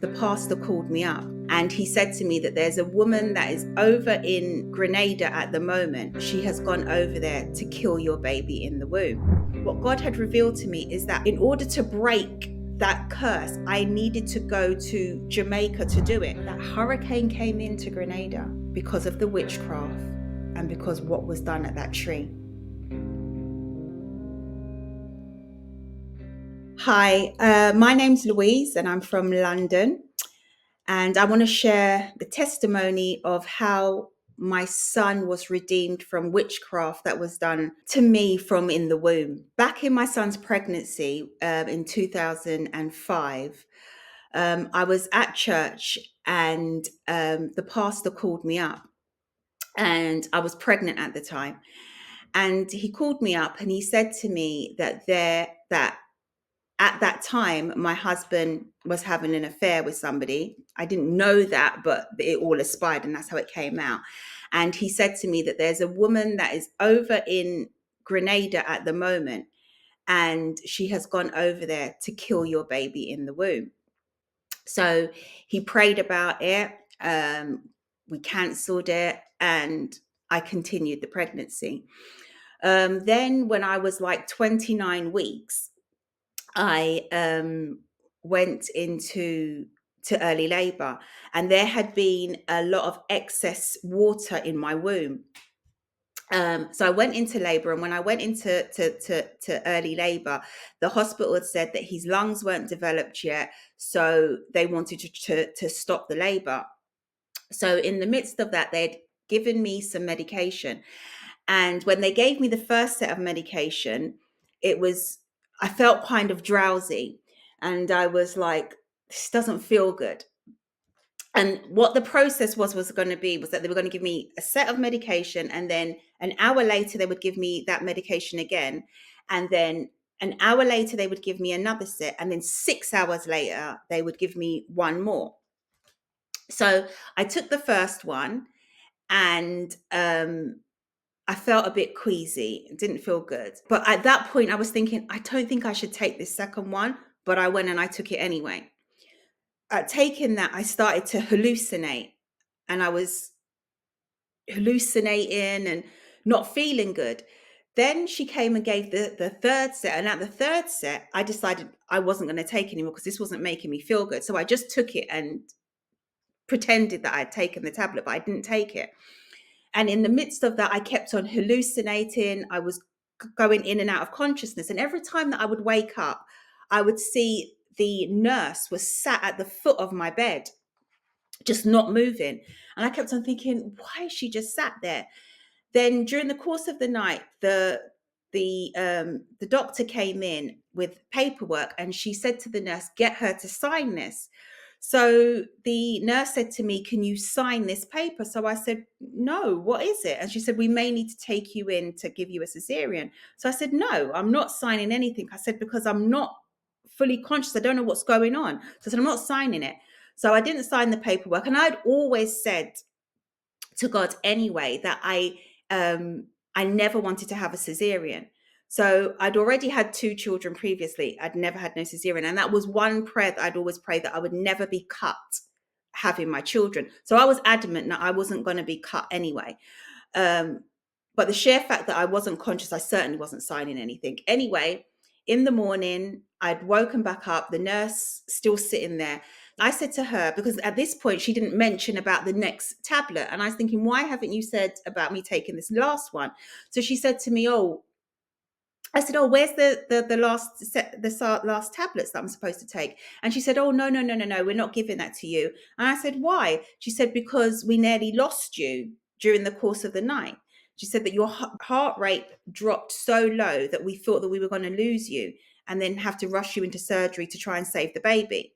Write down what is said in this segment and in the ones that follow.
the pastor called me up and he said to me that there's a woman that is over in Grenada at the moment. She has gone over there to kill your baby in the womb. What God had revealed to me is that in order to break that curse, I needed to go to Jamaica to do it. That hurricane came into Grenada because of the witchcraft and because what was done at that tree. Hi, my name's Louise and I'm from London. And I want to share the testimony of how my son was redeemed from witchcraft that was done to me from in the womb. Back in my son's pregnancy in 2005, I was at church and the pastor called me up, and I was pregnant at the time. And he called me up and he said to me that at that time, my husband was having an affair with somebody. I didn't know that, but it all aspired, and that's how it came out. And he said to me that there's a woman that is over in Grenada at the moment, and she has gone over there to kill your baby in the womb. So he prayed about it. We cancelled it, and I continued the pregnancy. Then when I was like 29 weeks, I went into early labor, and there had been a lot of excess water in my womb. So I went into labor, and when I went into to early labor, the hospital had said that his lungs weren't developed yet, so they wanted to stop the labor. So in the midst of that, they'd given me some medication, and when they gave me the first set of medication, I felt kind of drowsy, and I was like, this doesn't feel good. And what the process was going to be was that they were going to give me a set of medication, and then an hour later they would give me that medication again, and then an hour later they would give me another set, and then 6 hours later they would give me one more. So I took the first one, and I felt a bit queasy. It didn't feel good. But at that point, I was thinking, I don't think I should take this second one. But I went and I took it anyway. Taking that, I started to hallucinate. And I was hallucinating and not feeling good. Then she came and gave the third set. And at the third set, I decided I wasn't going to take anymore because this wasn't making me feel good. So I just took it and pretended that I'd taken the tablet, but I didn't take it. And in the midst of that, I kept on hallucinating. I was going in and out of consciousness. And every time that I would wake up, I would see the nurse was sat at the foot of my bed, just not moving. And I kept on thinking, why is she just sat there? Then during the course of the night, the doctor came in with paperwork, and she said to the nurse, get her to sign this. So the nurse said to me, can you sign this paper? So I said, no, what is it? And she said, we may need to take you in to give you a cesarean. So I said, no, I'm not signing anything. I said, because I'm not fully conscious. I don't know what's going on. So I said, I'm not signing it. So I didn't sign the paperwork. And I'd always said to God anyway that I never wanted to have a cesarean. So I'd already had 2 children previously. I'd never had no cesarean. And that was one prayer that I'd always prayed, that I would never be cut having my children. So I was adamant that I wasn't going to be cut anyway. But the sheer fact that I wasn't conscious, I certainly wasn't signing anything. Anyway, in the morning, I'd woken back up, the nurse still sitting there. I said to her, because at this point she didn't mention about the next tablet. And I was thinking, why haven't you said about me taking this last one? So she said to me, I said, where's the last set, the last tablets that I'm supposed to take? And she said, no, we're not giving that to you. And I said, why? She said, because we nearly lost you during the course of the night. She said that your heart rate dropped so low that we thought that we were going to lose you and then have to rush you into surgery to try and save the baby.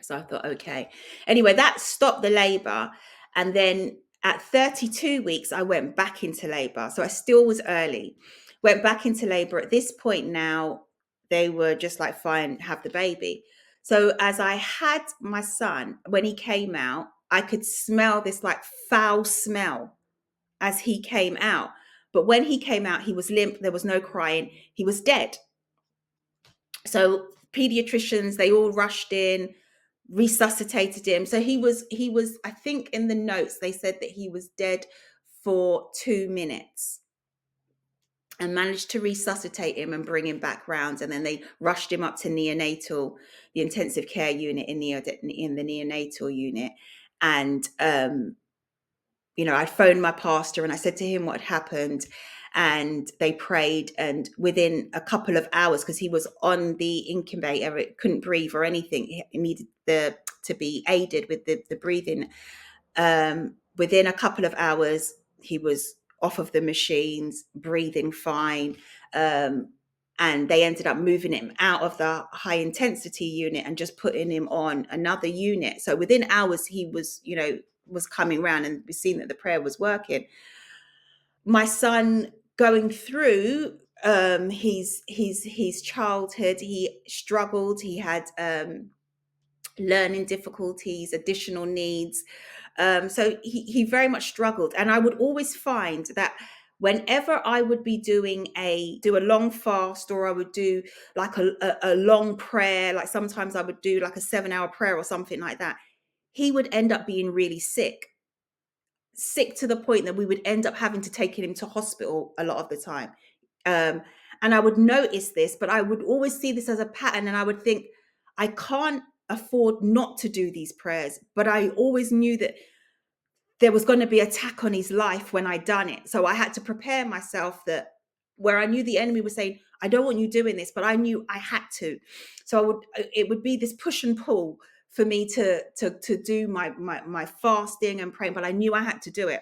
So I thought, okay. Anyway, that stopped the labor. And then at 32 weeks, I went back into labor. So I still was early. Went back into labor. At this point now, they were just like, fine, have the baby. So as I had my son, when he came out, I could smell this like foul smell as he came out. But when he came out, he was limp. There was no crying. He was dead. So pediatricians, they all rushed in, resuscitated him. So he was, I think in the notes, they said that he was dead for 2 minutes, and managed to resuscitate him and bring him back round. And then they rushed him up to neonatal, the intensive care unit in the neonatal unit. And, I phoned my pastor and I said to him what had happened, and they prayed. And within a couple of hours, because he was on the incubator, it couldn't breathe or anything, he needed to be aided with the breathing. Within a couple of hours, he was off of the machines, breathing fine. And they ended up moving him out of the high intensity unit and just putting him on another unit. So within hours, he was, was coming around, and we've seen that the prayer was working. My son, going through his childhood, he struggled. He had learning difficulties, additional needs. So he very much struggled. And I would always find that whenever I would be do a long fast, or I would do like a long prayer, like sometimes I would do like a 7-hour prayer or something like that, he would end up being really sick to the point that we would end up having to take him to hospital a lot of the time. And I would notice this, but I would always see this as a pattern, and I would think, I can't afford not to do these prayers. But I always knew that there was going to be attack on his life when I done it. So I had to prepare myself, that where I knew the enemy was saying, I don't want you doing this, but I knew I had to. So it would be this push and pull for me to do my fasting and praying, but I knew I had to do it.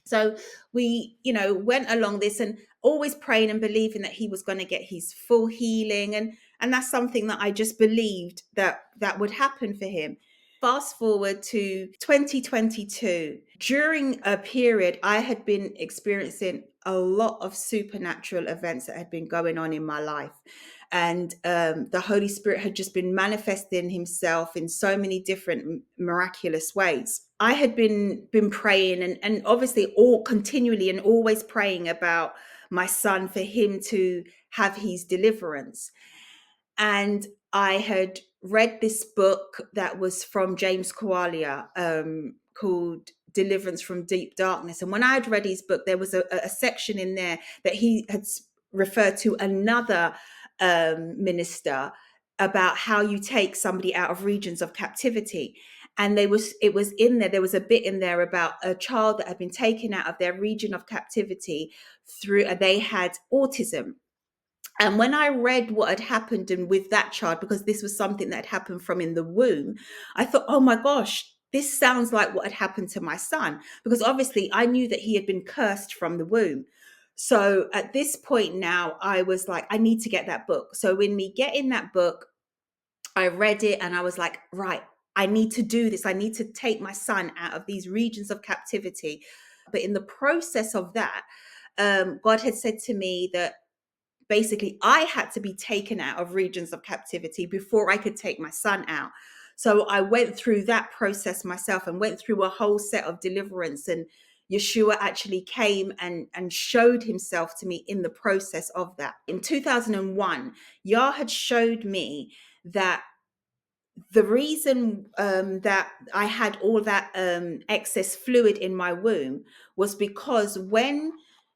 So we, went along this, and always praying and believing that he was going to get his full healing. And that's something that I just believed that would happen for him. Fast forward to 2022. During a period, I had been experiencing a lot of supernatural events that had been going on in my life. And the Holy Spirit had just been manifesting himself in so many different miraculous ways. I had been praying, and obviously all continually and always praying about my son, for him to have his deliverance. And I had read this book that was from James Koalia, called Deliverance from Deep Darkness. And when I had read his book, there was a section in there that he had referred to another minister about how you take somebody out of regions of captivity. And it was in there. There was a bit in there about a child that had been taken out of their region of captivity they had autism. And when I read what had happened and with that child, because this was something that had happened from in the womb, I thought, oh my gosh, this sounds like what had happened to my son. Because obviously I knew that he had been cursed from the womb. So at this point now, I was like, I need to get that book. So when me getting that book, I read it and I was like, right, I need to do this. I need to take my son out of these regions of captivity. But in the process of that, God had said to me that basically I had to be taken out of regions of captivity before I could take my son out. So I went through that process myself and went through a whole set of deliverance. And Yeshua actually came and showed himself to me in the process of that. In 2001, Yah had showed me that the reason that I had all that excess fluid in my womb was because when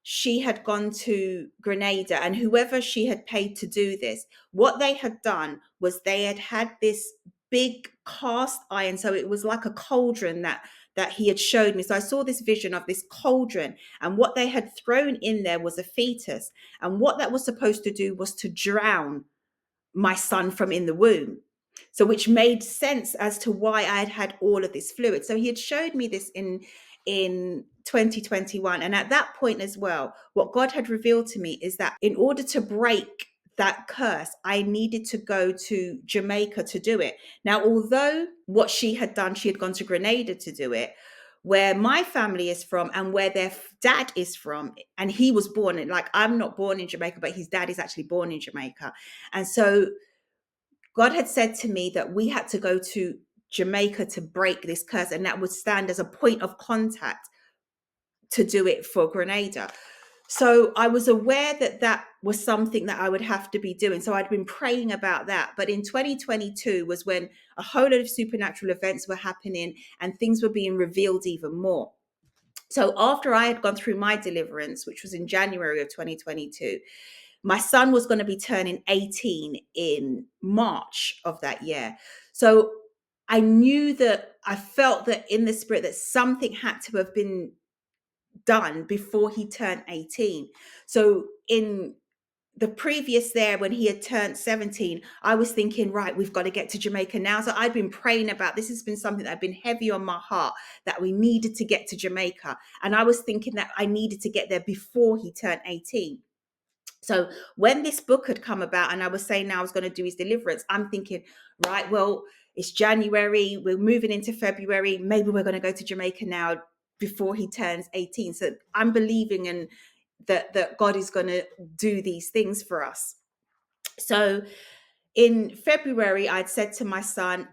she had gone to Grenada, and whoever she had paid to do this, what they had done was they had this big cast iron. So it was like a cauldron that he had showed me. So I saw this vision of this cauldron, and what they had thrown in there was a fetus. And what that was supposed to do was to drown my son from in the womb. So which made sense as to why I had had all of this fluid. So he had showed me this in 2021. And at that point as well, what God had revealed to me is that in order to break that curse, I needed to go to Jamaica to do it. Now, although what she had done, she had gone to Grenada to do it, where my family is from and where their dad is from, and he was born in, like, I'm not born in Jamaica, but his dad is actually born in Jamaica. And so God had said to me that we had to go to Jamaica to break this curse, and that would stand as a point of contact to do it for Grenada. So I was aware that that was something that I would have to be doing. So I'd been praying about that. But in 2022 was when a whole lot of supernatural events were happening and things were being revealed even more. So after I had gone through my deliverance, which was in January of 2022, my son was going to be turning 18 in March of that year. So I knew that I felt that in the spirit that something had to have been done before he turned 18. So in the previous there, when he had turned 17, I was thinking, right, we've got to get to Jamaica now. So I'd been praying about this. Has been something that had been heavy on my heart, that we needed to get to Jamaica. And I was thinking that I needed to get there before he turned 18. So when this book had come about and I was saying now I was going to do his deliverance, I'm thinking, right, well, it's January, we're moving into February, maybe we're going to go to Jamaica now before he turns 18. So I'm believing in that God is going to do these things for us. So in February, I'd said to my son,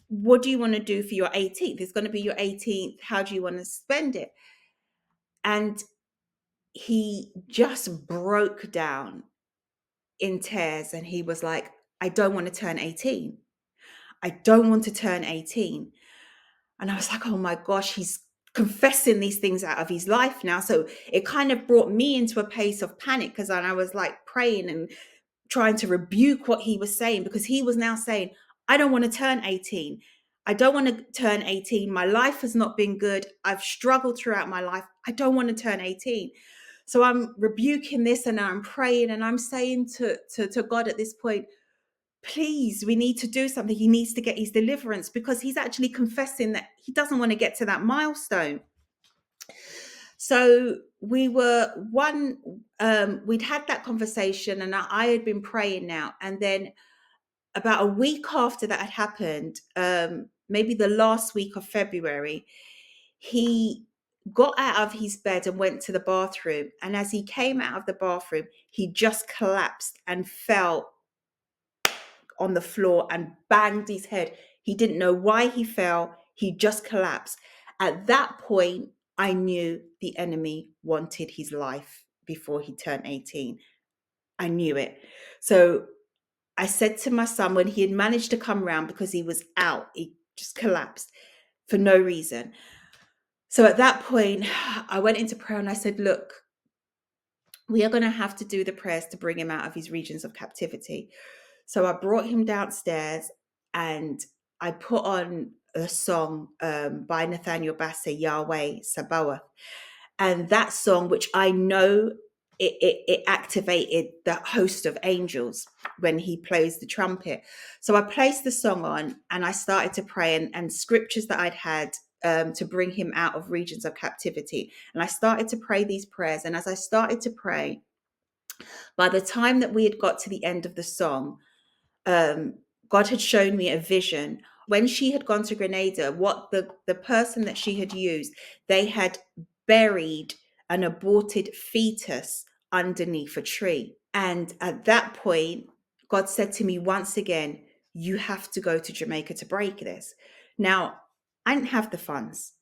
what do you want to do for your 18th? It's going to be your 18th. How do you want to spend it? And he just broke down in tears and he was like, I don't want to turn 18. I don't want to turn 18. And I was like, oh my gosh, he's confessing these things out of his life now. So it kind of brought me into a place of panic because I was like praying and trying to rebuke what he was saying, because he was now saying, I don't want to turn 18. I don't want to turn 18. My life has not been good. I've struggled throughout my life. I don't want to turn 18. So I'm rebuking this and I'm praying and I'm saying to God at this point, please, we need to do something. He needs to get his deliverance, because he's actually confessing that he doesn't want to get to that milestone. So we were we'd had that conversation and I had been praying now. And then about a week after that had happened, maybe the last week of February, he got out of his bed and went to the bathroom. And as he came out of the bathroom, he just collapsed and fell on the floor and banged his head. He didn't know why he fell. He just collapsed. At that point, I knew the enemy wanted his life before he turned 18. I knew it. So I said to my son, when he had managed to come round, because he was out, he just collapsed for no reason. So at that point, I went into prayer and I said, look, we are going to have to do the prayers to bring him out of his regions of captivity. So I brought him downstairs and I put on a song by Nathaniel Bassey, Yahweh Sabaoth. And that song, which I know it activated the host of angels when he plays the trumpet. So I placed the song on and I started to pray, and scriptures that I'd had to bring him out of regions of captivity. And I started to pray these prayers. And as I started to pray, by the time that we had got to the end of the song, God had shown me a vision. When she had gone to Grenada, what the person that she had used, they had buried an aborted fetus underneath a tree. And at that point, God said to me once again, you have to go to Jamaica to break this. Now, I didn't have the funds.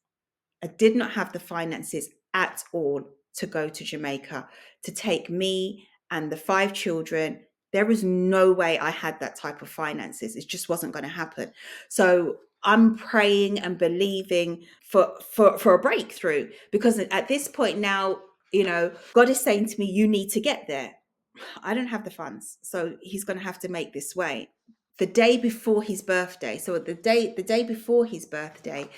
I did not have the finances at all to go to Jamaica, to take me and the 5 children. There was no way I had that type of finances. It just wasn't going to happen. So I'm praying and believing for a breakthrough, because at this point now, God is saying to me, you need to get there. I don't have the funds. So he's going to have to make this way. The day before his birthday, so the day before his birthday,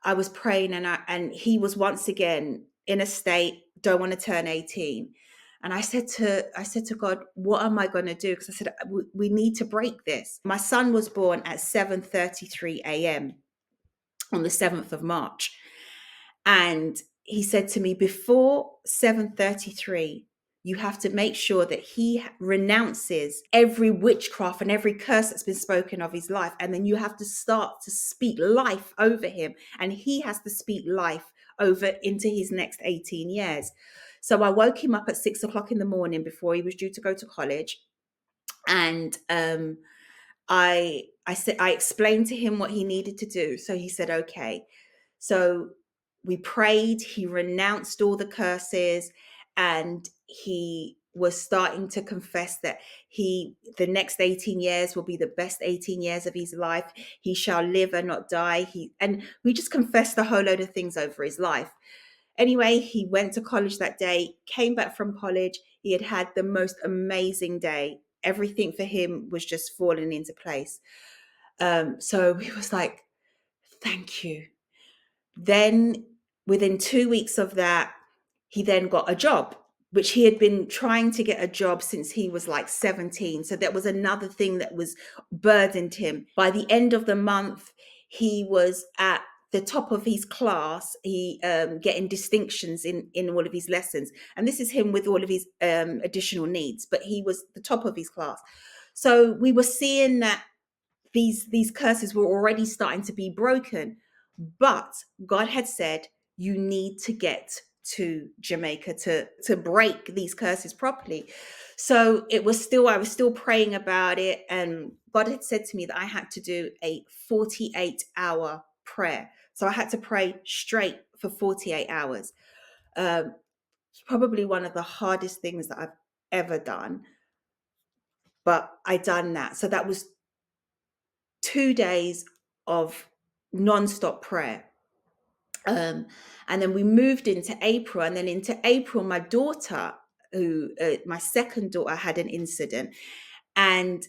I was praying and he was once again in a state, don't want to turn 18. And I said to God, what am I going to do? Because I said, we need to break this. My son was born at 7:33 a.m. on the 7th of March. And he said to me, before 7:33, you have to make sure that he renounces every witchcraft and every curse that's been spoken of his life. And then you have to start to speak life over him. And he has to speak life over into his next 18 years. So I woke him up at 6 o'clock in the morning before he was due to go to college. And I explained to him what he needed to do. So he said, okay. So we prayed, he renounced all the curses, and he was starting to confess that the next 18 years will be the best 18 years of his life. He shall live and not die. And we just confessed a whole load of things over his life. Anyway, he went to college that day, came back from college. He had had the most amazing day. Everything for him was just falling into place. So he was like, thank you. Then within 2 weeks of that, he then got a job, which he had been trying to get a job since he was like 17. So that was another thing that was burdened him. By the end of the month, he was at the top of his class. He getting distinctions in all of his lessons. And this is him with all of his additional needs, but he was the top of his class. So we were seeing that these curses were already starting to be broken. But God had said, you need to get to Jamaica to break these curses properly. So I was still praying about it. And God had said to me that I had to do a 48-hour prayer. So I had to pray straight for 48 hours. It's probably one of the hardest things that I've ever done. But I done that. So that was 2 days of non-stop prayer. And then we moved into April, and then into April, my daughter, my second daughter, had an incident, and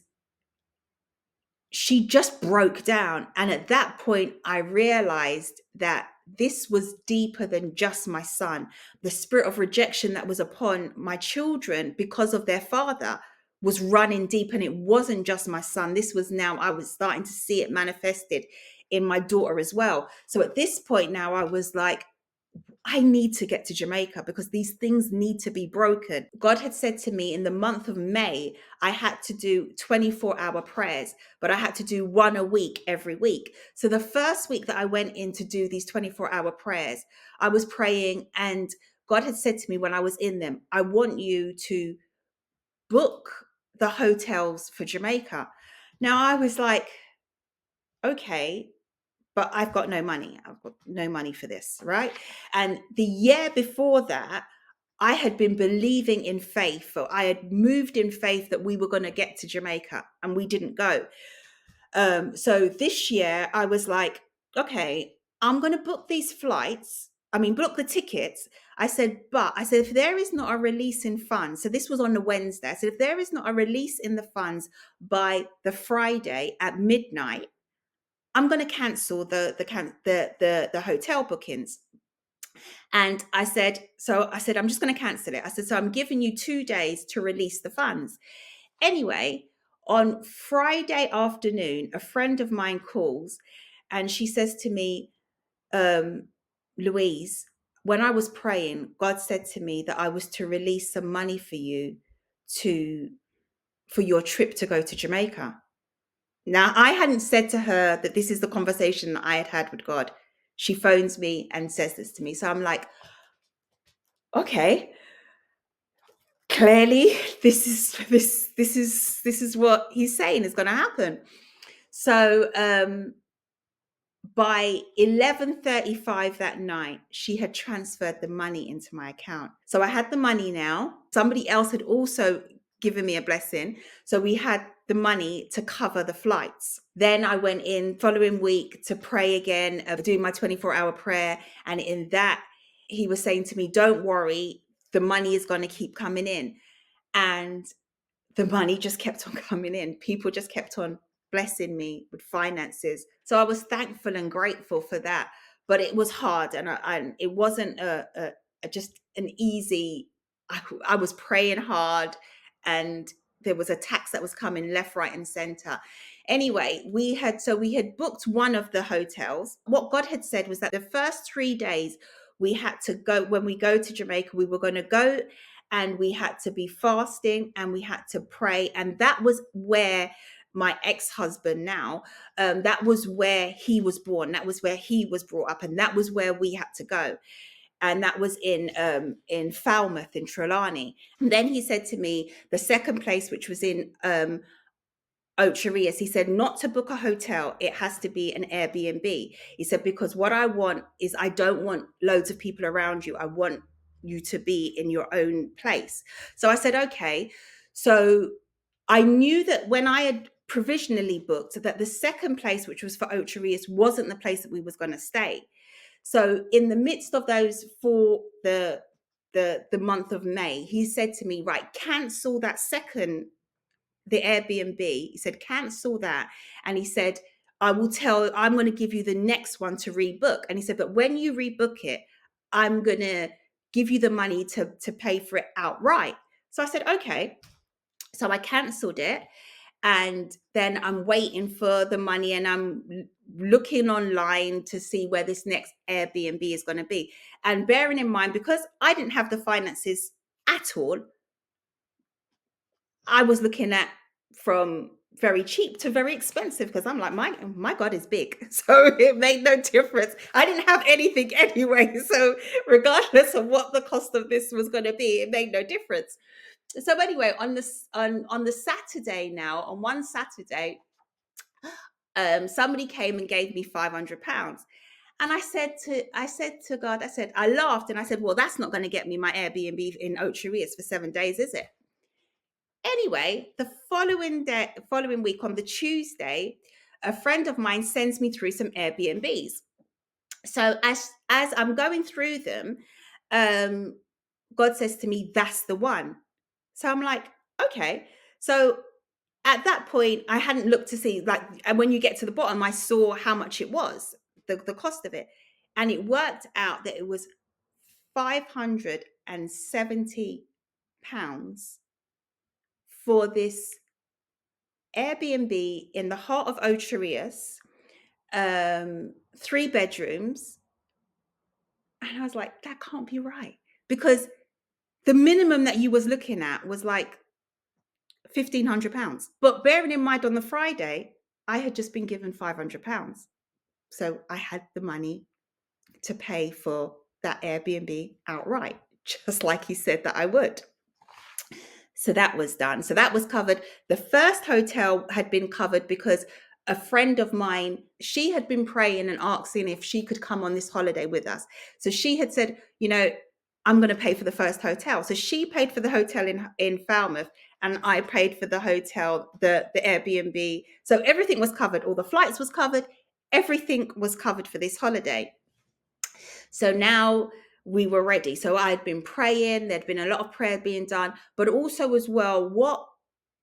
she just broke down. And at that point, I realized that this was deeper than just my son. The spirit of rejection that was upon my children because of their father was running deep, and it wasn't just my son. This was now, I was starting to see it manifested in my daughter as well. So at this point now, I was like, I need to get to Jamaica because these things need to be broken. God had said to me in the month of May, I had to do 24-hour prayers, but I had to do one a week every week. So the first week that I went in to do these 24-hour prayers, I was praying, and God had said to me when I was in them, I want you to book the hotels for Jamaica. Now I was like, okay, but I've got no money. I've got no money for this, right? And the year before that, I had been believing in faith, or I had moved in faith that we were going to get to Jamaica, and we didn't go. So this year I was like, okay, I'm going to book these flights. Book the tickets. I said, if there is not a release in funds, so this was on the Wednesday. I said, if there is not a release in the funds by the Friday at midnight, I'm going to cancel the hotel bookings. And I said, I'm just going to cancel it. I said, so I'm giving you 2 days to release the funds. Anyway, on Friday afternoon, a friend of mine calls, and she says to me, Louise, when I was praying, God said to me that I was to release some money for you for your trip to go to Jamaica. Now, I hadn't said to her that this is the conversation that I had had with God. She phones me and says this to me. So I'm like, okay, clearly this is what he's saying is going to happen. So by 11:35 that night, she had transferred the money into my account. So I had the money now. Somebody else had also given me a blessing. So we had the money to cover the flights. Then I went in following week to pray again, doing my 24-hour prayer. And in that, he was saying to me, don't worry, the money is going to keep coming in. And the money just kept on coming in. People just kept on blessing me with finances. So I was thankful and grateful for that. But it was hard, and it wasn't just an easy. I was praying hard, and there was attacks that was coming left, right, and center. Anyway, we had booked one of the hotels. What God had said was that the first 3 days we had to go. When we go to Jamaica, we were going to go, and we had to be fasting, and we had to pray. And that was where my ex-husband now, that was where he was born. That was where he was brought up. And that was where we had to go. And that was in Falmouth, in Trelawney. And then he said to me, the second place, which was in Ocherias, he said not to book a hotel. It has to be an Airbnb. He said, because what I want is, I don't want loads of people around you. I want you to be in your own place. So I said, okay. So I knew that when I had provisionally booked, that the second place, which was for Ocherius, wasn't the place that we was going to stay. So in the midst of those, for the month of May, he said to me, right, cancel that second, the Airbnb. He said, cancel that. And he said, I'm going to give you the next one to rebook. And he said, but when you rebook it, I'm going to give you the money to pay for it outright. So I said, okay. So I cancelled it. And then I'm waiting for the money, and I'm looking online to see where this next Airbnb is going to be. And bearing in mind, because I didn't have the finances at all, I was looking at from very cheap to very expensive, because I'm like, my God is big. So it made no difference. I didn't have anything anyway. So regardless of what the cost of this was going to be, it made no difference. So anyway, on the Saturday now, on one Saturday, somebody came and gave me £500. And I said to God, I laughed and I said, well, that's not going to get me my Airbnb in Ocherius for 7 days, is it? Anyway, the following week on the Tuesday, a friend of mine sends me through some Airbnbs. So as I'm going through them, God says to me, that's the one. So I'm like, okay. So at that point, I hadn't looked to see, like, and when you get to the bottom, I saw how much it was, the cost of it. And it worked out that it was £570 for this Airbnb in the heart of Ocherius, 3 bedrooms. And I was like, that can't be right, because the minimum that you was looking at was like £1,500. But bearing in mind, on the Friday, I had just been given £500. So I had the money to pay for that Airbnb outright, just like he said that I would. So that was done. So that was covered. The first hotel had been covered because a friend of mine, she had been praying and asking if she could come on this holiday with us. So she had said, I'm going to pay for the first hotel. So she paid for the hotel in Falmouth, and I paid for the hotel, the Airbnb. So everything was covered. All the flights was covered. Everything was covered for this holiday. So now we were ready. So I had been praying. There'd been a lot of prayer being done, but also as well, what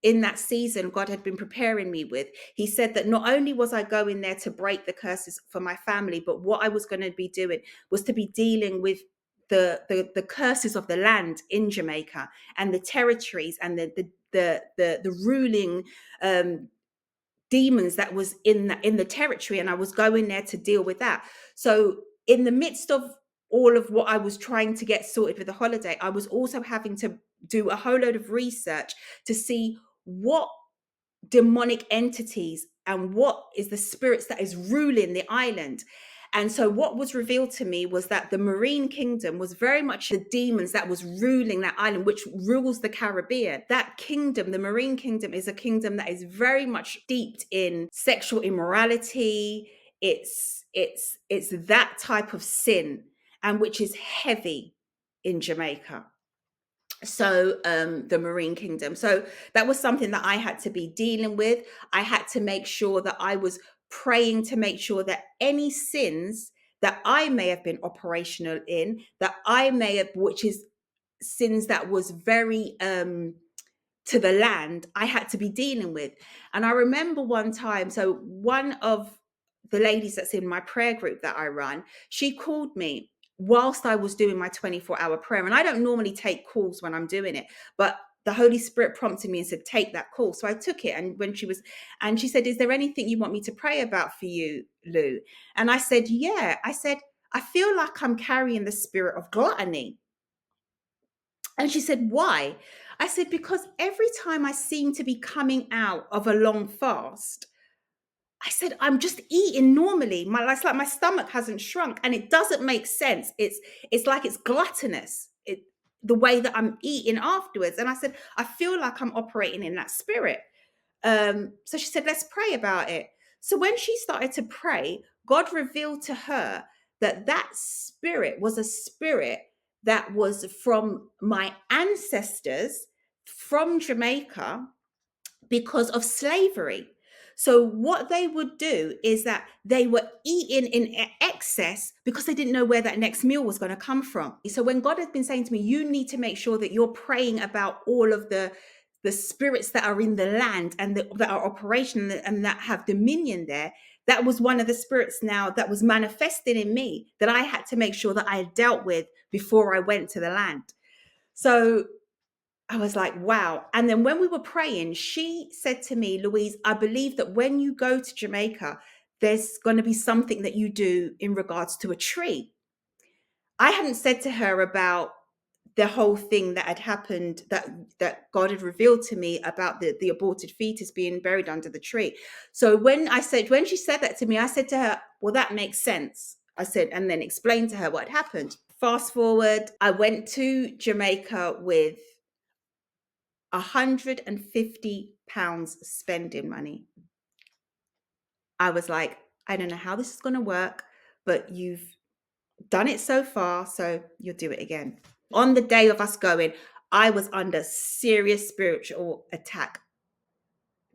in that season God had been preparing me with. He said that not only was I going there to break the curses for my family, but what I was going to be doing was to be dealing with the curses of the land in Jamaica and the territories and the ruling demons that was in the territory, and I was going there to deal with that. So in the midst of all of what I was trying to get sorted with the holiday, I was also having to do a whole load of research to see what demonic entities and what is the spirits that is ruling the island. And so what was revealed to me was that the marine kingdom was very much the demons that was ruling that island, which rules the Caribbean. That kingdom, the marine kingdom, is a kingdom that is very much steeped in sexual immorality. It's that type of sin, and which is heavy in Jamaica. So the marine kingdom. So that was something that I had to be dealing with. I had to make sure that I was praying to make sure that any sins that I may have been operational in, that I may have, which is sins that was very to the land, I had to be dealing with. And I remember one time, so one of the ladies that's in my prayer group that I run, she called me whilst I was doing my 24-hour prayer. And I don't normally take calls when I'm doing it, but the Holy Spirit prompted me and said, take that call. So I took it. And she said, is there anything you want me to pray about for you, Lou? And I said, yeah. I said, I feel like I'm carrying the spirit of gluttony. And she said, why? I said, because every time I seem to be coming out of a long fast, I said, I'm just eating normally. It's like my stomach hasn't shrunk, and it doesn't make sense. It's like it's gluttonous, the way that I'm eating afterwards. And I said, I feel like I'm operating in that spirit. So she said, let's pray about it. So when she started to pray, God revealed to her that spirit was a spirit that was from my ancestors from Jamaica because of slavery. So what they would do is that they were eating in excess because they didn't know where that next meal was going to come from. So when God has been saying to me, you need to make sure that you're praying about all of the spirits that are in the land and that are operational and that have dominion there, that was one of the spirits now that was manifesting in me that I had to make sure that I had dealt with before I went to the land. So I was like, wow. And then when we were praying, she said to me, Louise, I believe that when you go to Jamaica, there's going to be something that you do in regards to a tree. I hadn't said to her about the whole thing that had happened, that God had revealed to me about the aborted fetus being buried under the tree. So when she said that to me, I said to her, well, that makes sense. I said, and then explained to her what had happened. Fast forward, I went to Jamaica with £150 spending money. I was like, I don't know how this is going to work, but you've done it so far, so you'll do it again. On the day of us going, I was under serious spiritual attack.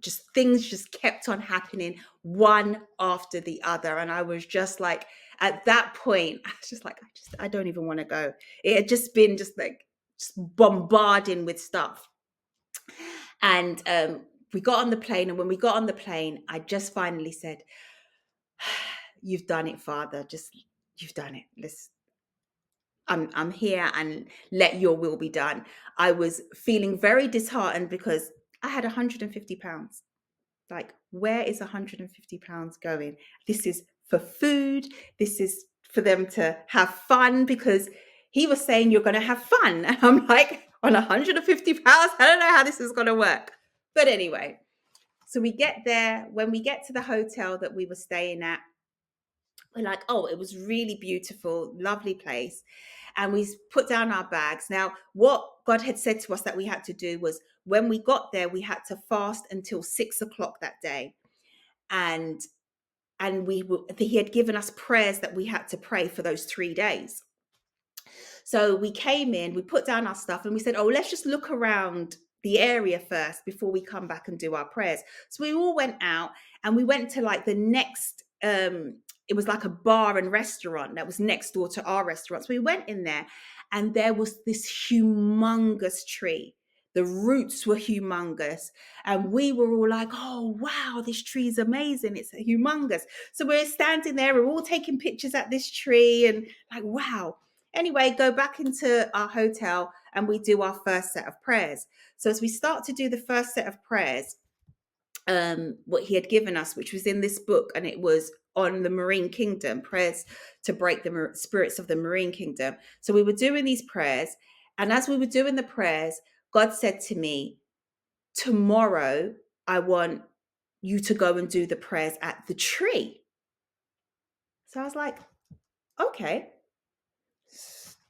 Just things just kept on happening one after the other. And I was just like, at that point, I was just like, I don't even want to go. It had just been just bombarding with stuff. And we got on the plane. And when we got on the plane, I just finally said, you've done it, Father. You've done it. I'm here, and let your will be done. I was feeling very disheartened because I had £150. Like, where is £150 going? This is for food. This is for them to have fun, because he was saying you're going to have fun. And I'm like, on £150, I don't know how this is going to work. But anyway, so we get there. When we get to the hotel that we were staying at, we're like, oh, it was really beautiful, lovely place. And we put down our bags. Now, what God had said to us that we had to do was, when we got there, we had to fast until 6 o'clock that day. And he had given us prayers that we had to pray for those 3 days. So we came in, we put down our stuff, and we said, oh, let's just look around the area first before we come back and do our prayers. So we all went out, and we went to like the next, it was like a bar and restaurant that was next door to our restaurant. So we went in there, and there was this humongous tree. The roots were humongous. And we were all like, oh, wow, this tree is amazing. It's humongous. So we're standing there, we're all taking pictures at this tree and like, wow. Anyway, go back into our hotel and we do our first set of prayers. So as we start to do the first set of prayers, what he had given us, which was in this book, and it was on the marine kingdom, prayers to break the spirits of the marine kingdom. So we were doing these prayers, and as we were doing the prayers, God said to me, tomorrow I want you to go and do the prayers at the tree. So I was like, okay.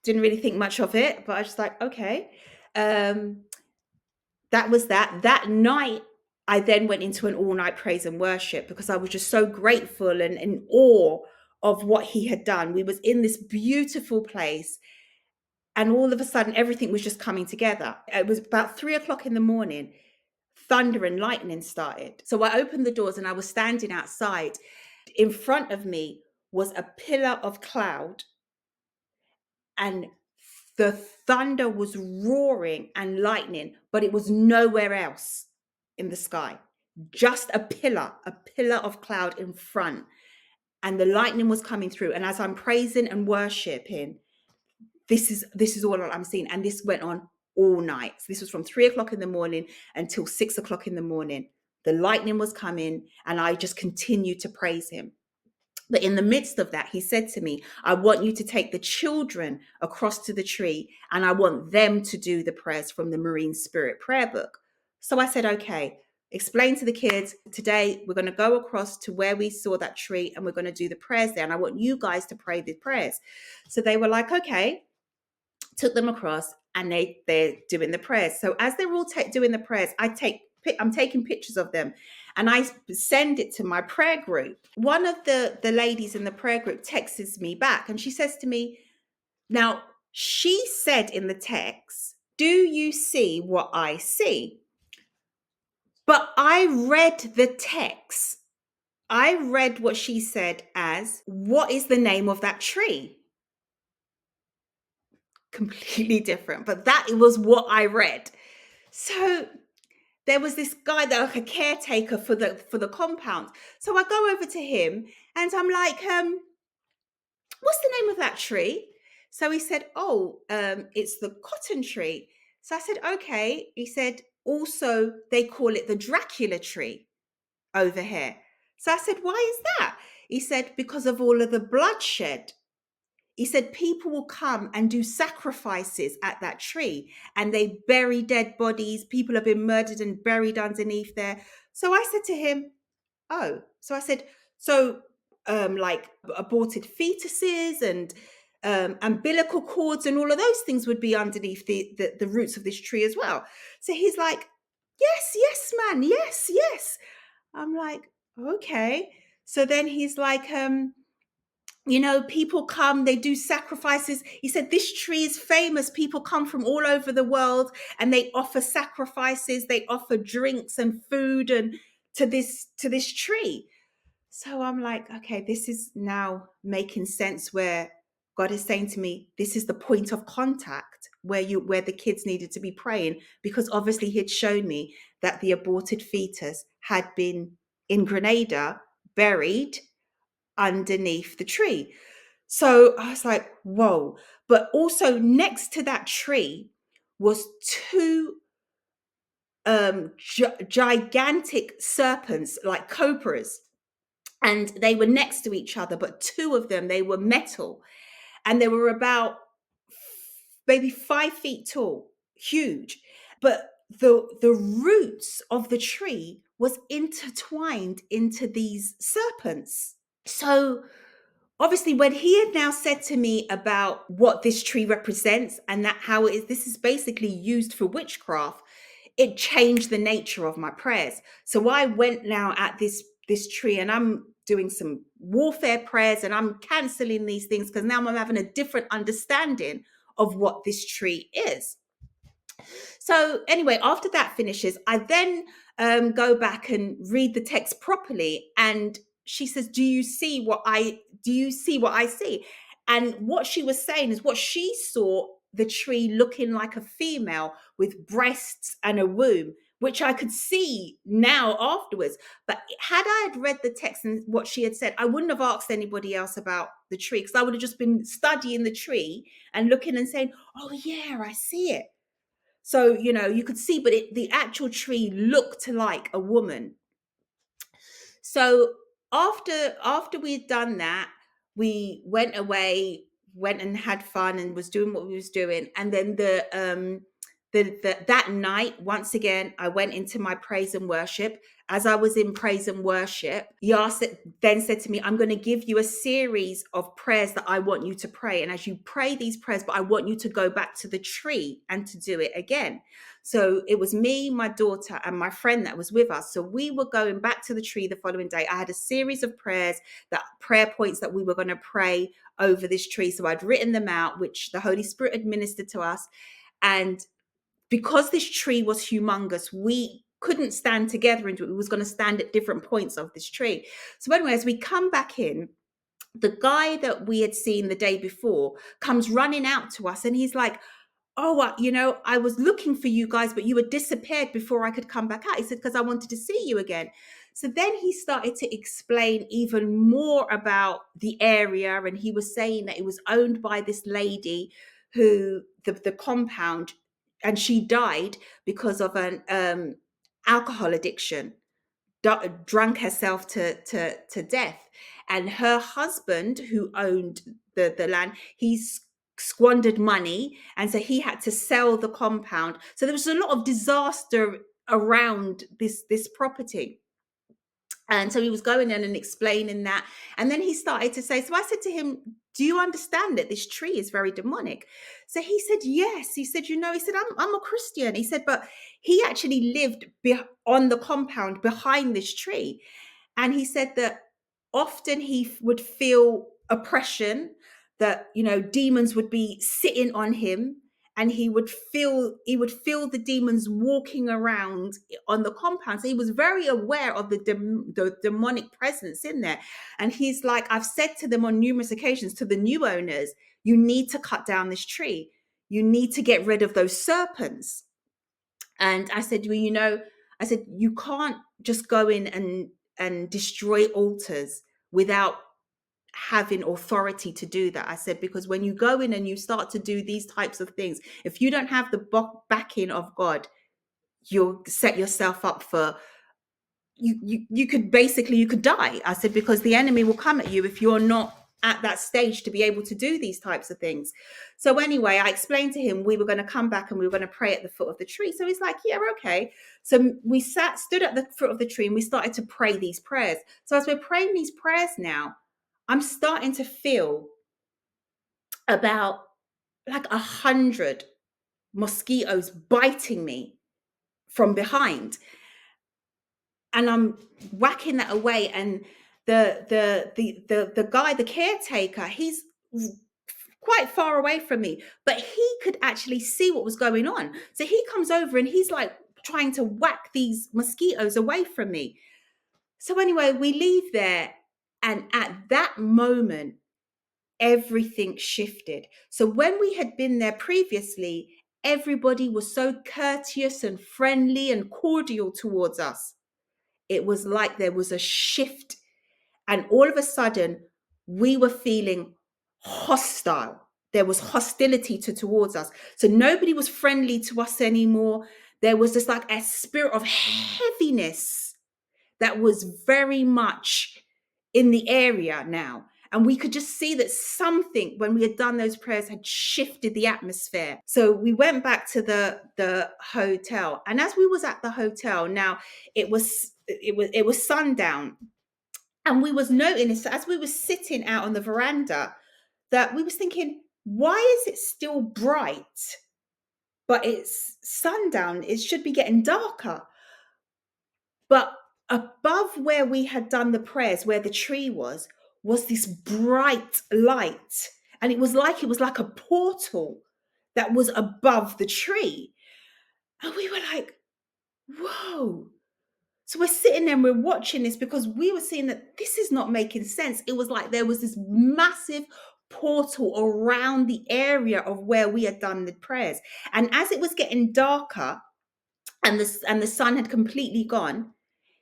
Didn't really think much of it, but I was just like, okay. That was that. That night, I then went into an all-night praise and worship because I was just so grateful and in awe of what he had done. We was in this beautiful place, and all of a sudden, everything was just coming together. It was about 3 o'clock in the morning. Thunder and lightning started. So I opened the doors and I was standing outside. In front of me was a pillar of cloud, and the thunder was roaring and lightning, but it was nowhere else in the sky. Just a pillar of cloud in front, and the lightning was coming through. And as I'm praising and worshiping, this is all I'm seeing. And this went on all night. So this was from 3 o'clock in the morning until 6 o'clock in the morning. The lightning was coming, and I just continued to praise him. But in the midst of that, he said to me, I want you to take the children across to the tree, and I want them to do the prayers from the Marine Spirit prayer book. So I said, okay, explain to the kids, today we're going to go across to where we saw that tree, and we're going to do the prayers there. And I want you guys to pray the prayers. So they were like, okay, took them across, and they're doing the prayers. So as they're all doing the prayers, I'm taking pictures of them, and I send it to my prayer group. One of the ladies in the prayer group texts me back, and she says to me, now, She said in the text, "Do you see what I see?" But I read the text. I read what she said as, "What is the name of that tree?" Completely different, but that was what I read. So there was this guy that like a caretaker for the compound. So I go over to him and I'm like, what's the name of that tree? So he said, "Oh, it's the cotton tree." So I said, "Okay." He said, "Also, they call it the Dracula tree over here." So I said, "Why is that?" He said, "Because of all of the bloodshed." He said, "People will come and do sacrifices at that tree and they bury dead bodies. People have been murdered and buried underneath there." So I said to him, "Oh." So I said, "So like aborted fetuses and umbilical cords and all of those things would be underneath the roots of this tree as well." So he's like, "Yes, yes, man. Yes, yes." I'm like, "Okay." So then he's like, people come, they do sacrifices. He said, "This tree is famous. People come from all over the world and they offer sacrifices. They offer drinks and food and to this tree." So I'm like, okay, this is now making sense where God is saying to me, this is the point of contact where the kids needed to be praying, because obviously he'd shown me that the aborted fetus had been in Grenada, buried underneath the tree. So I was like, whoa. But also next to that tree was two gigantic serpents, like cobras, and they were next to each other, but two of them, they were metal, and they were about maybe 5 feet tall, huge. But the roots of the tree was intertwined into these serpents. So obviously, when he had now said to me about what this tree represents and that how it is, this is basically used for witchcraft, it changed the nature of my prayers. So I went now at this tree and I'm doing some warfare prayers and I'm canceling these things because now I'm having a different understanding of what this tree is. So anyway, after that finishes, I then go back and read the text properly. And she says, do you see what I see?" And what she was saying is what she saw, the tree looking like a female with breasts and a womb, which I could see now afterwards. But had I had read the text and what she had said, I wouldn't have asked anybody else about the tree, because I would have just been studying the tree and looking and saying, "Oh yeah, I see it." So, you could see, but the actual tree looked like a woman. So after we'd done that, we went away, went and had fun and was doing what we was doing. And then that night, once again, I went into my praise and worship. As I was in praise and worship, Yah then said to me, "I'm going to give you a series of prayers that I want you to pray. And as you pray these prayers, but I want you to go back to the tree and to do it again." So it was me, my daughter, and my friend that was with us. So we were going back to the tree the following day. I had a series of prayer points that we were going to pray over this tree. So I'd written them out, which the Holy Spirit administered to us. And because this tree was humongous, we couldn't stand together into it. We was going to stand at different points of this tree. So anyway, as we come back in, the guy that we had seen the day before comes running out to us and he's like, "Oh, I was looking for you guys, but you had disappeared before I could come back out." He said, "Because I wanted to see you again." So then he started to explain even more about the area. And he was saying that it was owned by this lady who the compound, and she died because of an alcohol addiction, drunk herself to death. And her husband, who owned the land, he's squandered money, and so he had to sell the compound. So there was a lot of disaster around this property. And so he was going in and explaining that. And then he started to say, so I said to him, "Do you understand that this tree is very demonic?" So he said, "Yes." He said, he said, I'm a Christian." He said, but he actually lived on the compound behind this tree. And he said that often he would feel oppression, that, you know, demons would be sitting on him, and he would feel the demons walking around on the compound. So he was very aware of the demonic presence in there. And he's like, I've said to them on numerous occasions, to the new owners, you need to cut down this tree. You need to get rid of those serpents. And I said, well, you know, I said, you can't just go in and destroy altars without having authority to do that. I said, because when you go in and you start to do these types of things, if you don't have the backing of God, you'll set yourself up for, you could basically, you could die. I said, because the enemy will come at you if you're not at that stage to be able to do these types of things. So anyway, I explained to him we were going to come back and we were going to pray at the foot of the tree. So he's like, yeah, okay. So we stood at the foot of the tree, and we started to pray these prayers. So as we're praying these prayers now, I'm starting to feel about like 100 mosquitoes biting me from behind, and I'm whacking that away. And the guy, the caretaker, he's quite far away from me, but he could actually see what was going on. So he comes over and he's like trying to whack these mosquitoes away from me. So anyway, we leave there, and at that moment, everything shifted. So when we had been there previously, everybody was so courteous and friendly and cordial towards us. It was like there was a shift, and all of a sudden we were feeling hostile. There was hostility towards us. So nobody was friendly to us anymore. There was just like a spirit of heaviness that was very much in the area now. And we could just see that something, when we had done those prayers, had shifted the atmosphere. So we went back to the hotel. And as we was at the hotel, now it was sundown. And we was noting, as we were sitting out on the veranda, that we was thinking, why is it still bright? But it's sundown. It should be getting darker. But above where we had done the prayers, where the tree was this bright light. And it was like a portal that was above the tree. And we were like, whoa. So we're sitting there and we're watching this, because we were seeing that this is not making sense. It was like there was this massive portal around the area of where we had done the prayers. And as it was getting darker and the sun had completely gone,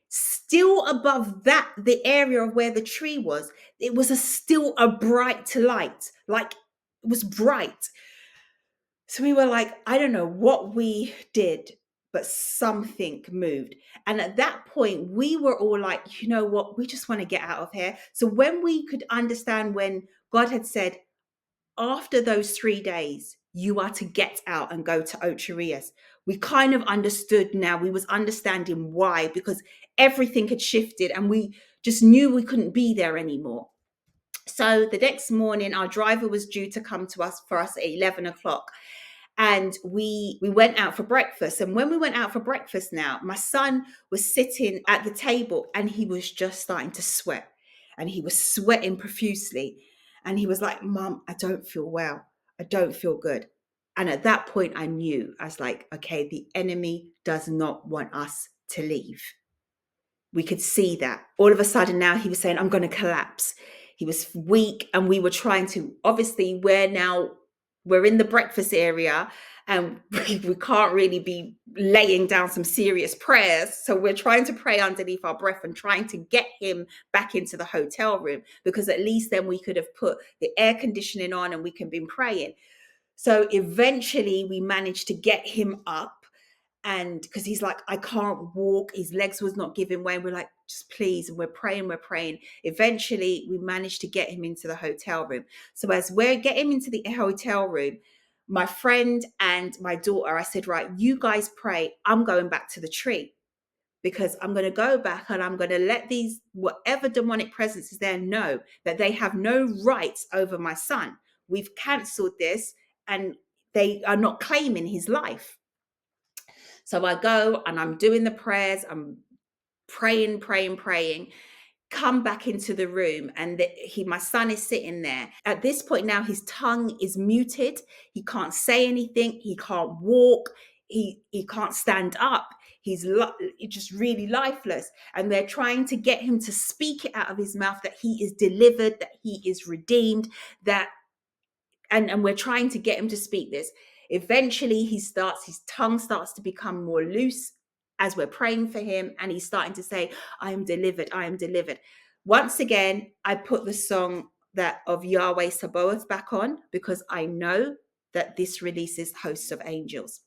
still above that, the area of where the tree was, it was still a bright light. Like, it was bright. So we were like, I don't know what we did, but something moved. And at that point, we were all like, you know what? We just want to get out of here. So when we could understand, when God had said, after those 3 days, you are to get out and go to Ocherias, we kind of understood now. We was understanding why, because everything had shifted and we just knew we couldn't be there anymore. So the next morning, our driver was due to come to us at 11 o'clock. And we went out for breakfast. And when we went out for breakfast now, my son was sitting at the table and he was just starting to sweat. And he was sweating profusely. And he was like, Mom, I don't feel well. I don't feel good. And at that point, I knew. I was like, okay, the enemy does not want us to leave. We could see that. All of a sudden now he was saying, I'm going to collapse. He was weak, and we were trying to, obviously, we're in the breakfast area, and we can't really be laying down some serious prayers. So we're trying to pray underneath our breath and trying to get him back into the hotel room, because at least then we could have put the air conditioning on and we can be praying. So eventually we managed to get him up. And because he's like, I can't walk, his legs was not giving way. We're like, just please. And we're praying. Eventually we managed to get him into the hotel room. So as we're getting into the hotel room, my friend and my daughter, I said, right, you guys pray. I'm going back to the tree, because I'm going to go back and I'm going to let these, whatever demonic presence is there, know that they have no rights over my son. We've cancelled this and they are not claiming his life. So I go and I'm doing the prayers. I'm praying. come back into the room, and my son is sitting there. At this point now, his tongue is muted. He can't say anything. He can't walk. He can't stand up. He's just really lifeless. And they're trying to get him to speak it out of his mouth that he is delivered, that he is redeemed, that and we're trying to get him to speak this. Eventually his tongue starts to become more loose as we're praying for him, and he's starting to say, I am delivered, I am delivered. Once again, I put the song that of Yahweh Sabaoth back on, because I know that this releases hosts of angels.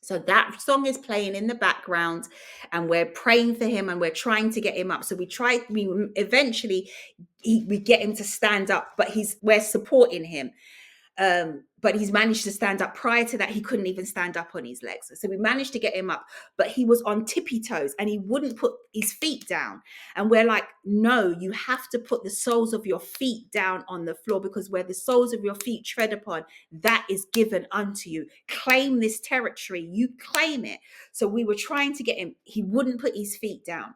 So that song is playing in the background, and we're praying for him, and we're trying to get him up. So we eventually we get him to stand up, but we're supporting him. But he's managed to stand up. Prior to that, he couldn't even stand up on his legs. So we managed to get him up, but he was on tippy toes and he wouldn't put his feet down. And we're like, no, you have to put the soles of your feet down on the floor, because where the soles of your feet tread upon, that is given unto you. Claim this territory. You claim it. So we were trying to get him. He wouldn't put his feet down.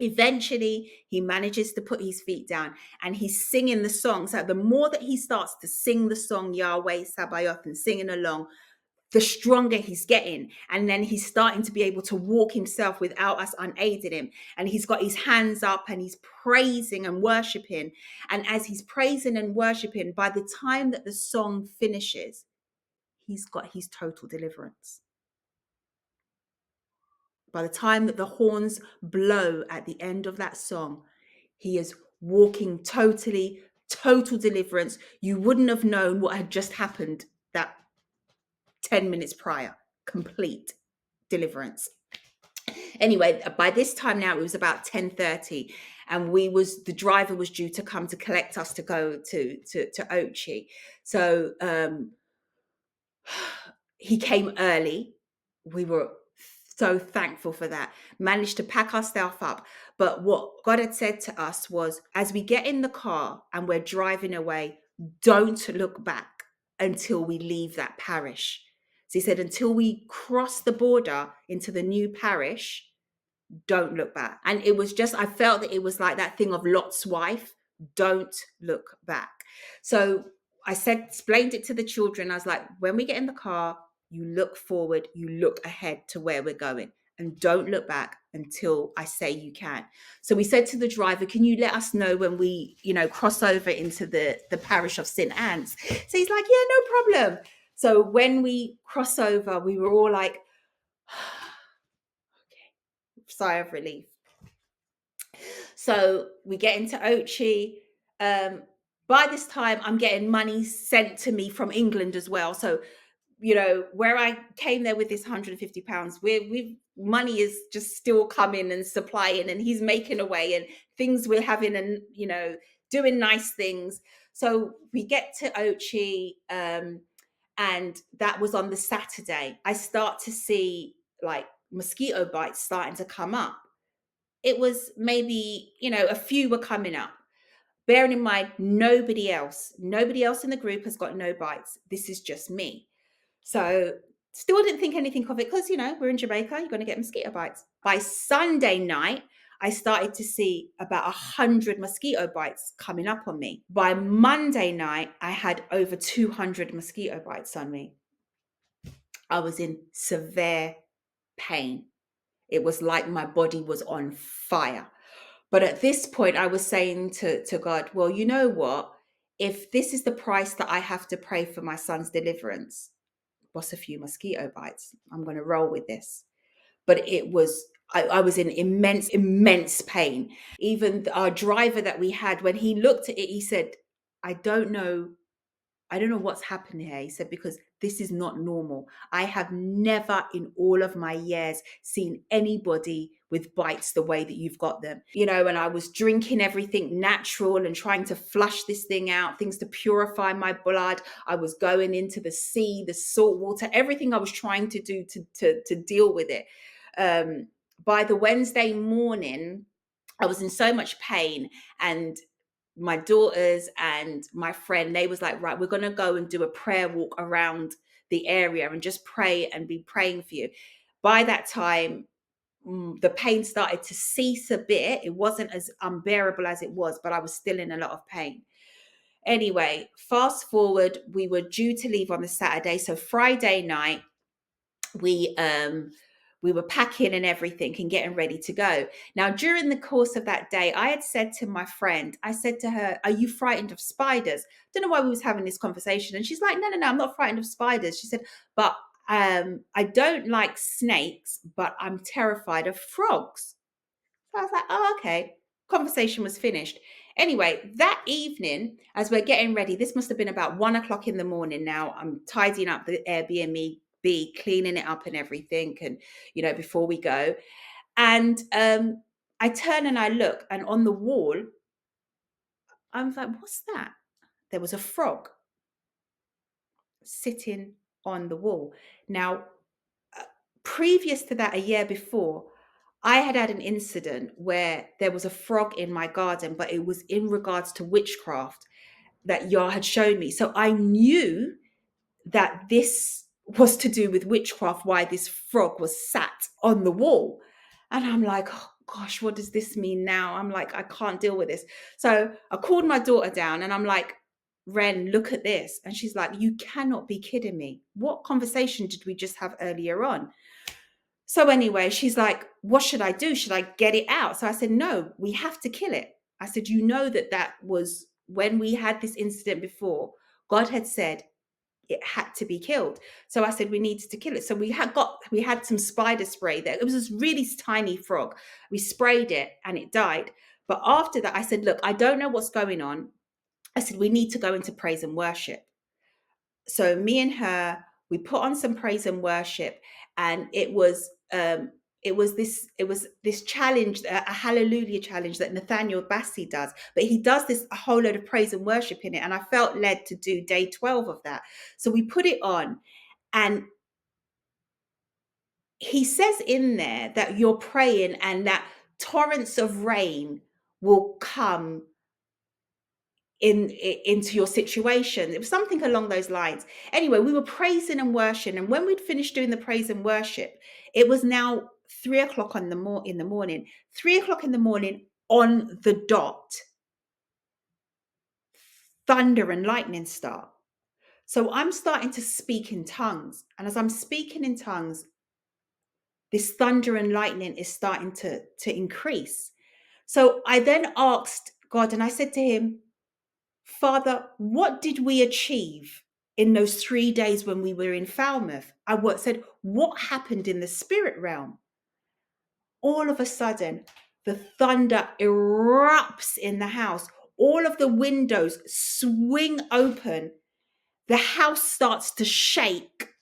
Eventually, he manages to put his feet down, and he's singing the song. So the more that he starts to sing the song Yahweh Sabaoth and singing along, the stronger he's getting. And then he's starting to be able to walk himself without us unaided him. And he's got his hands up and he's praising and worshiping. And as he's praising and worshiping, by the time that the song finishes, he's got his total deliverance. By the time that the horns blow at the end of that song, he is walking total deliverance. You wouldn't have known what had just happened that 10 minutes prior. Complete deliverance. Anyway, by this time now, it was about 10:30, and the driver was due to come to collect us to go to Ochi. So he came early. We were so thankful for that. Managed to pack our stuff up. But what God had said to us was, as we get in the car and we're driving away, don't look back until we leave that parish. So he said, until we cross the border into the new parish, don't look back. And it was just, I felt that it was like that thing of Lot's wife, don't look back. So I explained it to the children. I was like, when we get in the car, you look forward, you look ahead to where we're going, and don't look back until I say you can. So we said to the driver, can you let us know when we, cross over into the parish of St. Anne's? So he's like, yeah, no problem. So when we cross over, we were all like, okay, sigh of relief. So we get into Ochi. By this time, I'm getting money sent to me from England as well. So, where I came there with this £150, we money is just still coming and supplying, and he's making away, and things we're having, and doing nice things. So we get to Ochi, and that was on the Saturday. I start to see like mosquito bites starting to come up. It was maybe, a few were coming up. Bearing in mind, nobody else in the group has got no bites. This is just me. So still didn't think anything of it, because, we're in Jamaica, you're going to get mosquito bites. By Sunday night, I started to see about 100 mosquito bites coming up on me. By Monday night, I had over 200 mosquito bites on me. I was in severe pain. It was like my body was on fire. But at this point, I was saying to God, well, you know what? If this is the price that I have to pay for my son's deliverance, what's a few mosquito bites? I'm going to roll with this. But I was in immense pain. Even our driver that we had, when he looked at it, he said, I don't know what's happened here. He said, because this is not normal. I have never in all of my years seen anybody with bites the way that you've got them. And I was drinking everything natural and trying to flush this thing out, things to purify my blood. I was going into the sea, the salt water, everything I was trying to do to deal with it. By the Wednesday morning, I was in so much pain, and my daughters and my friend, they was like, right, we're going to go and do a prayer walk around the area and just pray and be praying for you. By that time, the pain started to cease a bit. It wasn't as unbearable as it was, but I was still in a lot of pain. Anyway, fast forward, we were due to leave on the Saturday. So Friday night, we were packing and everything and getting ready to go. Now, during the course of that day, I had said to my friend, I said to her, "Are you frightened of spiders?" Don't know why we was having this conversation. And she's like, "No, no, no, I'm not frightened of spiders." She said, "But I don't like snakes, but I'm terrified of frogs." So I was like, "Oh, okay." Conversation was finished. Anyway, that evening, as we're getting ready, this must have been about 1 o'clock in the morning now. I'm tidying up the Airbnb, cleaning it up and everything, and before we go. And I turn and I look, and on the wall, I was like, "What's that?" There was a frog sitting on the wall. Now, previous to that, a year before, I had an incident where there was a frog in my garden, but it was in regards to witchcraft that Yah had shown me. So I knew that this was to do with witchcraft, why this frog was sat on the wall. And I'm like, "Oh gosh, what does this mean now?" I'm like, "I can't deal with this." So I called my daughter down and I'm like, "Ren, look at this." And she's like, "You cannot be kidding me. What conversation did we just have earlier on?" So anyway, she's like, "What should I do? Should I get it out?" So I said, "No, we have to kill it." I said, "You know that was when we had this incident before. God had said it had to be killed." So I said we needed to kill it. So we had some spider spray there. It was this really tiny frog. We sprayed it and it died. But after that, I said, "Look, I don't know what's going on." I said, "We need to go into praise and worship." So me and her, we put on some praise and worship, and it was this challenge, a hallelujah challenge that Nathaniel Bassey does, but he does this a whole load of praise and worship in it, and I felt led to do day 12 of that. So we put it on, and he says in there that you're praying and that torrents of rain will come into your situation. It was something along those lines. Anyway, we were praising and worshiping, and when we'd finished doing the praise and worship, it was now 3 o'clock in the morning. 3 o'clock in the morning on the dot, thunder and lightning start. So I'm starting to speak in tongues, and as I'm speaking in tongues, this thunder and lightning is starting to increase. So I then asked God, and I said to him, "Father, what did we achieve in those 3 days when we were in Falmouth?" Said, "What happened in the spirit realm?" All of a sudden, the thunder erupts in the house. All of the windows swing open. The house starts to shake,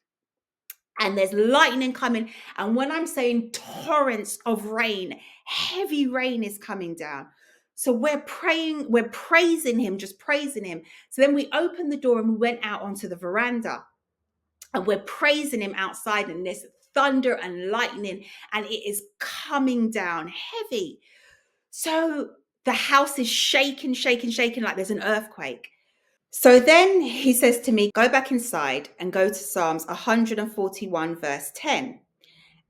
and there's lightning coming. And when I'm saying torrents of rain, heavy rain is coming down. So we're praying, we're praising him, just praising him. So then we opened the door and we went out onto the veranda, and we're praising him outside, and there's thunder and lightning, and it is coming down heavy. So the house is shaking, shaking, shaking like there's an earthquake. So then he says to me, "Go back inside and go to Psalms 141, verse 10.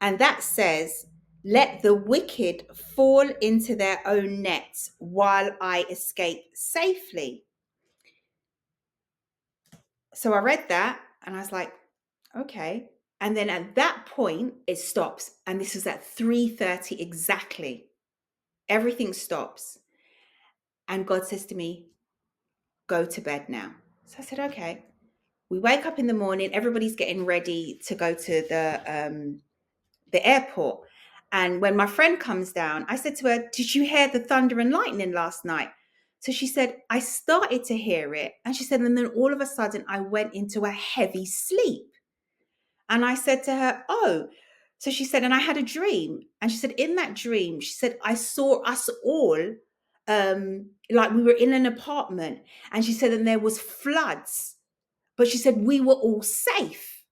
And that says, 'Let the wicked fall into their own nets while I escape safely.'" So I read that and I was like, okay. And then at that point, it stops. And this is at 3:30 exactly. Everything stops. And God says to me, "Go to bed now." So I said, okay. We wake up in the morning, everybody's getting ready to go to the airport. And when my friend comes down, I said to her, "Did you hear the thunder and lightning last night?" So she said, "I started to hear it." And she said, "And then all of a sudden I went into a heavy sleep." And I said to her, "Oh." So she said, "And I had a dream." And she said, "In that dream," she said, "I saw us all like we were in an apartment." And she said, "And there was floods, but she said we were all safe."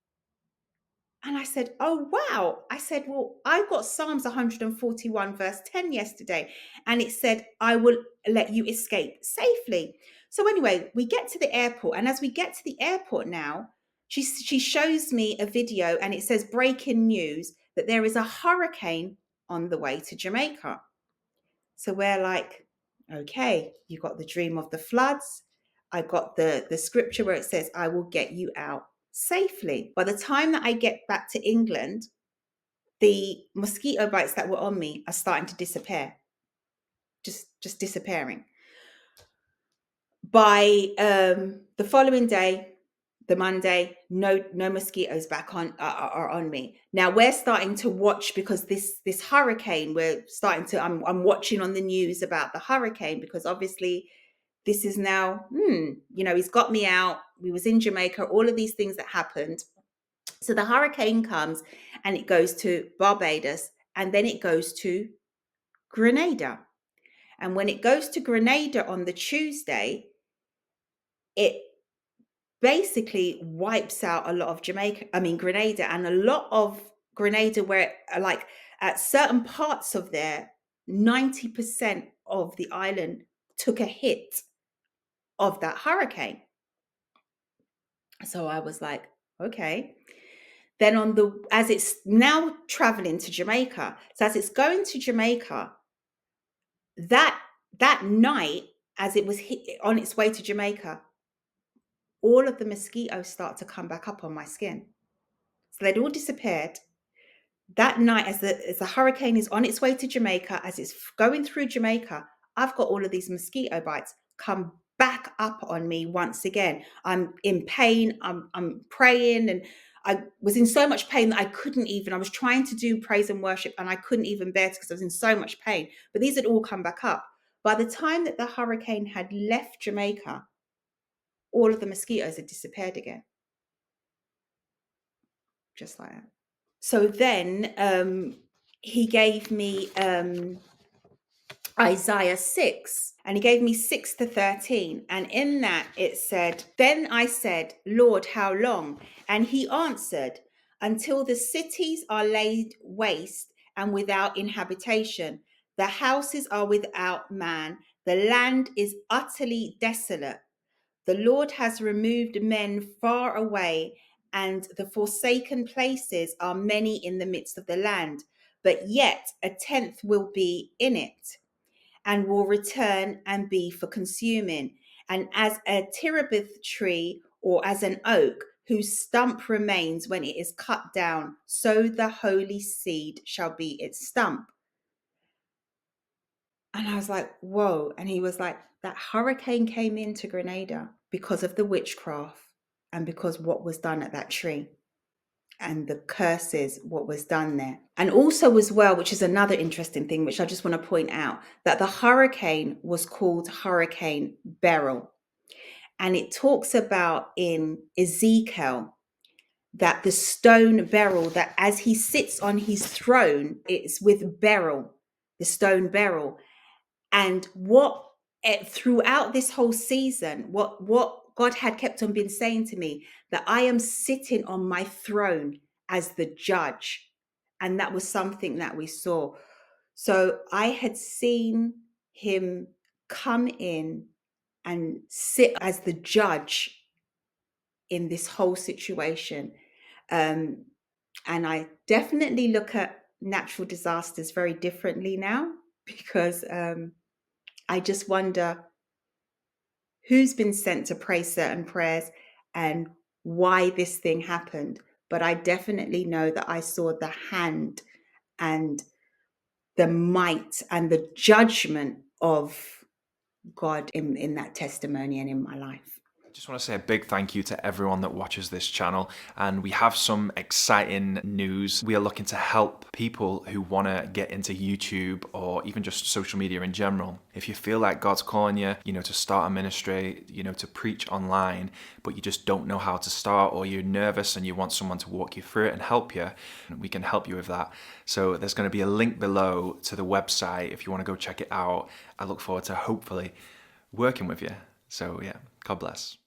And I said, "Oh, wow." I said, "Well, I got Psalms 141, verse 10 yesterday, and it said, 'I will let you escape safely.'" So anyway, we get to the airport, and as we get to the airport now, she shows me a video, and it says, "Breaking news, that there is a hurricane on the way to Jamaica. So we're like, okay, you got the dream of the floods. I got the scripture where it says, I will get you out safely. By the time that I get back to England, the mosquito bites that were on me are starting to disappear. Just disappearing. By the following day, the Monday, no mosquitoes back on are on me. Now we're starting to watch, because this hurricane, we're starting to I'm watching on the news about the hurricane, because obviously this is now he's got me out. We was in Jamaica, all of these things that happened. So the hurricane comes and it goes to Barbados, and then it goes to Grenada. And when it goes to Grenada on the Tuesday, it basically wipes out a lot of Grenada, and a lot of Grenada, where like at certain parts of there, 90% of the island took a hit of that hurricane. So I was like, okay. Then as it's now traveling to Jamaica, so as it's going to Jamaica, that night, as it was on its way to Jamaica, all of the mosquitoes start to come back up on my skin. So they'd all disappeared. That night, as the hurricane is on its way to Jamaica, as it's going through Jamaica, I've got all of these mosquito bites come back up on me once again. I'm in pain. I'm praying, and I was in so much pain that I was trying to do praise and worship, and I couldn't even bear it because I was in so much pain. But these had all come back up. By the time that the hurricane had left Jamaica, all of the mosquitoes had disappeared again. Just like that. So then he gave me Isaiah 6, and he gave me 6 to 13. And in that it said, then I said, Lord, how long? And he answered, until the cities are laid waste and without inhabitation. The houses are without man. The land is utterly desolate. The Lord has removed men far away, and the forsaken places are many in the midst of the land. But yet a tenth will be in it, and will return and be for consuming. And as a terebinth tree, or as an oak, whose stump remains when it is cut down, so the holy seed shall be its stump. And I was like, whoa. And he was like, that hurricane came into Grenada because of the witchcraft and because what was done at that tree and the curses, what was done there. And also as well, which is another interesting thing, which I just want to point out, that the hurricane was called Hurricane Beryl. And it talks about in Ezekiel that the stone beryl, that as he sits on his throne, it's with beryl, the stone beryl. And throughout this whole season, what God had kept on been saying to me, that I am sitting on my throne as the judge. And that was something that we saw. So I had seen him come in and sit as the judge in this whole situation. And I definitely look at natural disasters very differently now, because I just wonder who's been sent to pray certain prayers and why this thing happened. But I definitely know that I saw the hand and the might and the judgment of God in that testimony and in my life. I just want to say a big thank you to everyone that watches this channel, and we have some exciting news. We are looking to help people who want to get into YouTube or even just social media in general. If you feel like God's calling you, to start a ministry, to preach online, but you just don't know how to start, or you're nervous and you want someone to walk you through it and help you, we can help you with that. So there's going to be a link below to the website if you want to go check it out. I look forward to hopefully working with you. So yeah, God bless.